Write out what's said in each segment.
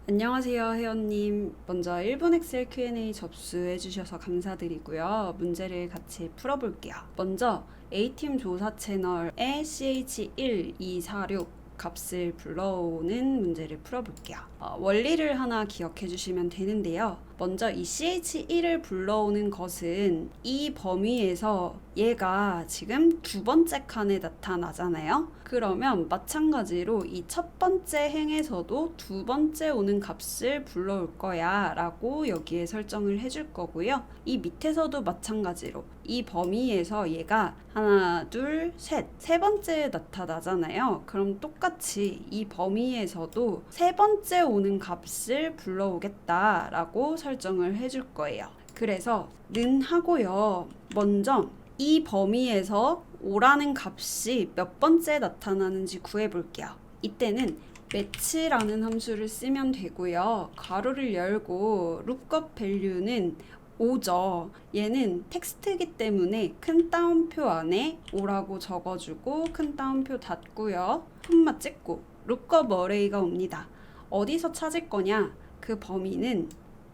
안녕하세요, 혜연님. 먼저 1분 엑셀 Q&A 접수해 주셔서 감사드리고요. 문제를 같이 풀어볼게요. 먼저 A팀 조사 채널에 CH1246 값을 불러오는 문제를 풀어볼게요. 원리를 하나 기억해 주시면 되는데요. 먼저 이 CH1을 불러오는 것은 이 범위에서 얘가 지금 두 번째 칸에 나타나잖아요. 그러면 마찬가지로 이 첫 번째 행에서도 두 번째 오는 값을 불러올 거야 라고 여기에 설정을 해줄 거고요. 이 밑에서도 마찬가지로 이 범위에서 얘가 하나, 둘, 세 번째에 나타나잖아요. 그럼 똑같이 이 범위에서도 세 번째 오는 값을 불러오겠다 라고 설정을 해줄 거예요. 그래서 는 하고요. 먼저 이 범위에서 오라는 값이 몇 번째 나타나는지 구해볼게요. 이때는 매치라는 함수를 쓰면 되고요. 가로를 열고 lookup value는 5죠. 얘는 텍스트이기 때문에 큰 따옴표 안에 5라고 적어주고 큰 따옴표 닫고요. 콤마 찍고 lookup array가 옵니다. 어디서 찾을 거냐? 그 범위는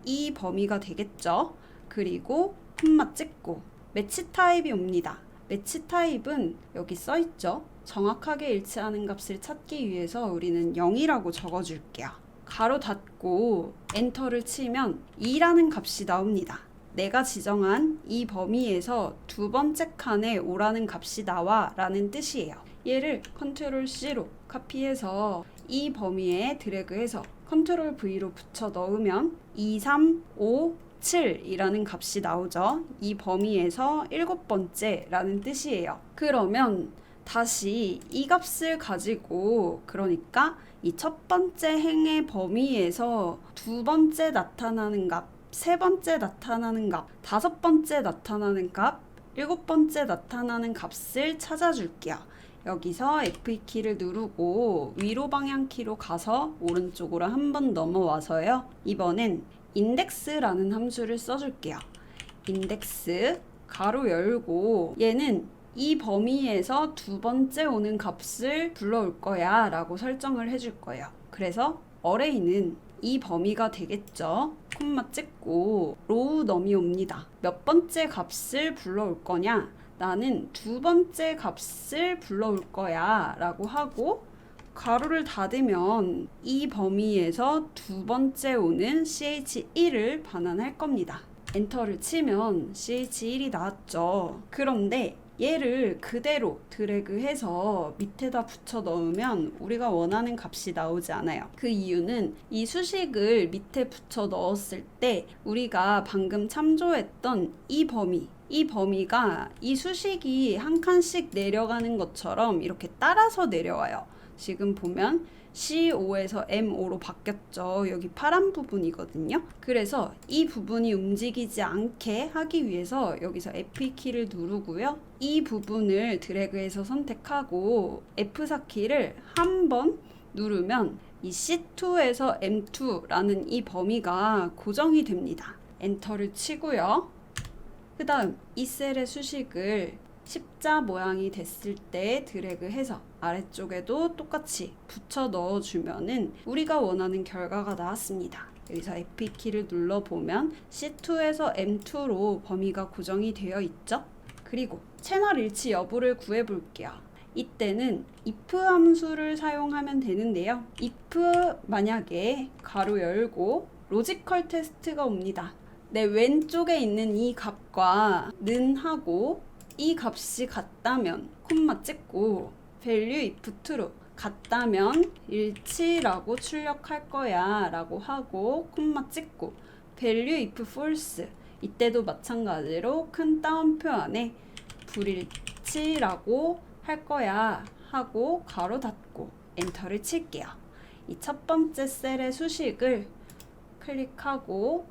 이 범위가 되겠죠. 그리고 콤마 찍고 매치 타입이 옵니다. 매치 타입은 여기 써있죠. 정확하게 일치하는 값을 찾기 위해서 우리는 0이라고 적어줄게요. 가로 닫고 엔터를 치면 2라는 값이 나옵니다. 내가 지정한 이 범위에서 두 번째 칸에 오라는 값이 나와 라는 뜻이에요. 얘를 컨트롤 C로 카피해서 이 범위에 드래그해서 컨트롤 V로 붙여 넣으면 2, 3, 5, 7이라는 값이 나오죠. 이 범위에서 일곱 번째라는 뜻이에요. 그러면 다시 이 값을 가지고 그러니까 이 첫 번째 행의 범위에서 두 번째 나타나는 값, 세 번째 나타나는 값, 다섯 번째 나타나는 값, 일곱 번째 나타나는 값을 찾아줄게요. 여기서 F키를 누르고 위로 방향키로 가서 오른쪽으로 한 번 넘어와서요. 이번엔 인덱스라는 함수를 써줄게요. 인덱스 가로 열고 얘는 이 범위에서 두 번째 오는 값을 불러올 거야 라고 설정을 해줄 거예요. 그래서 array는 이 범위가 되겠죠. 콤마 찍고 로우 넘이 옵니다. 몇 번째 값을 불러올 거냐? 나는 두 번째 값을 불러올 거야 라고 하고 가로를 닫으면 이 범위에서 두 번째 오는 CH1을 반환할 겁니다. 엔터를 치면 CH1이 나왔죠. 그런데 얘를 그대로 드래그해서 밑에다 붙여 넣으면 우리가 원하는 값이 나오지 않아요. 그 이유는 이 수식을 밑에 붙여 넣었을 때 우리가 방금 참조했던 이 범위가 이 수식이 한 칸씩 내려가는 것처럼 이렇게 따라서 내려와요. 지금 보면 C5에서 M5로 바뀌었죠. 여기 파란 부분이거든요. 그래서 이 부분이 움직이지 않게 하기 위해서 여기서 F키를 누르고요. 이 부분을 드래그해서 선택하고 F4키를 한 번 누르면 이 C2에서 M2라는 이 범위가 고정이 됩니다. 엔터를 치고요. 그 다음 이 셀의 수식을 십자 모양이 됐을 때 드래그해서 아래쪽에도 똑같이 붙여 넣어주면은 우리가 원하는 결과가 나왔습니다. 여기서 F키를 눌러보면 C2에서 M2로 범위가 고정이 되어 있죠? 그리고 채널 일치 여부를 구해볼게요. 이때는 if 함수를 사용하면 되는데요. if 만약에 가로 열고 로지컬 테스트가 옵니다. 내 왼쪽에 있는 이 값과 는 하고 이 값이 같다면 콤마 찍고 value if true 같다면 일치라고 출력할 거야 라고 하고 콤마 찍고 value if false 이때도 마찬가지로 큰 따옴표 안에 불일치라고 할 거야 하고 가로 닫고 엔터를 칠게요. 이 첫 번째 셀의 수식을 클릭하고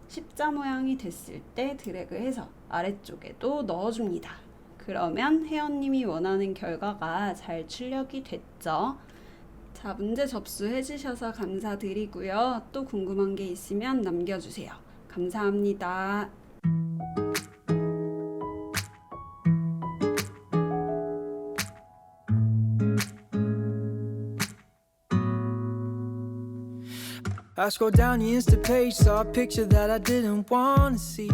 십자 모양이 됐을 때 드래그해서 아래쪽에도 넣어줍니다. 그러면 혜연님이 원하는 결과가 잘 출력이 됐죠. 자, 문제 접수해 주셔서 감사드리고요. 또 궁금한 게 있으면 남겨주세요. 감사합니다. I scrolled down the Insta page, saw a picture that I didn't want to see.